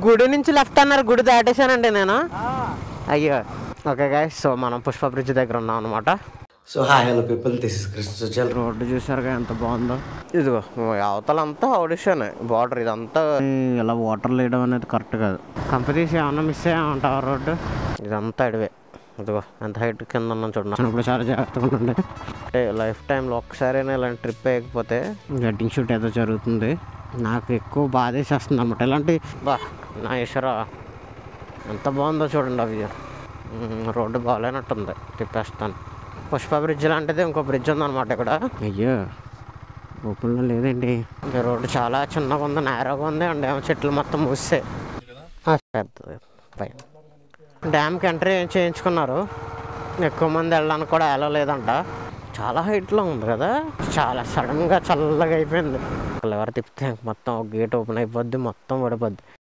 గుడి నుంచి లెఫ్ట్ అన్నారు, గుడి దాటేశానండి నేను. అయ్యో ఓకే గైస్, సో మనం పుష్ప బ్రిడ్జ్ దగ్గర ఉన్నాం అనమాట. So hi hello people, this is Krishna Sujal. Road చూసారుగా ఎంత బాగుందో. ఇదిగో అవతలంతా ఆడిషన్ బార్డర్, ఇదంతా ఇలా వాటర్ లేయడం అనేది కరెక్ట్ కాదు. కంపెనీస్ ఏమన్నా మిస్ అయ్యామంటావా రోడ్డు? ఇదంతా అడివే. ఇదిగో ఎంత హైట్ కింద ఉన్నాం చూడండి. ఇప్పుడు చాలా జాగ్రత్తగా ఉండండి. అంటే లైఫ్ టైంలో ఒక్కసారైనా ఇలాంటి ట్రిప్ వేయకపోతే వెడ్డింగ్ షూట్ ఏదో జరుగుతుంది. నాకు ఎక్కువ బాధేసేస్తుంది అనమాట ఇలాంటి. నా ఈశ్వరా ఎంత బాగుందో చూడండి. అవి రోడ్డు బాగాలేనట్టుంది, తిప్పేస్తాను. పుష్ప బ్రిడ్జ్ లాంటిది ఇంకో బ్రిడ్జ్ ఉందన్నమాట ఇక్కడ. అయ్యో ఓపెన్లో లేదండి. రోడ్డు చాలా చిన్నగా ఉంది, నేరోగా ఉంది. అండ్ ఏమో చెట్లు మొత్తం మూస్తే పెద్దది. పై డ్యామ్కి ఎంట్రీ చేయించుకున్నారు. ఎక్కువ మంది వెళ్ళడానికి కూడా ఎలా లేదంట. చాలా హైట్లో ఉంది కదా, చాలా సడన్గా చల్లగా అయిపోయింది. ఎవరు తిప్పితే మొత్తం గేట్ ఓపెన్ అయిపోద్ది, మొత్తం పడిపోద్ది.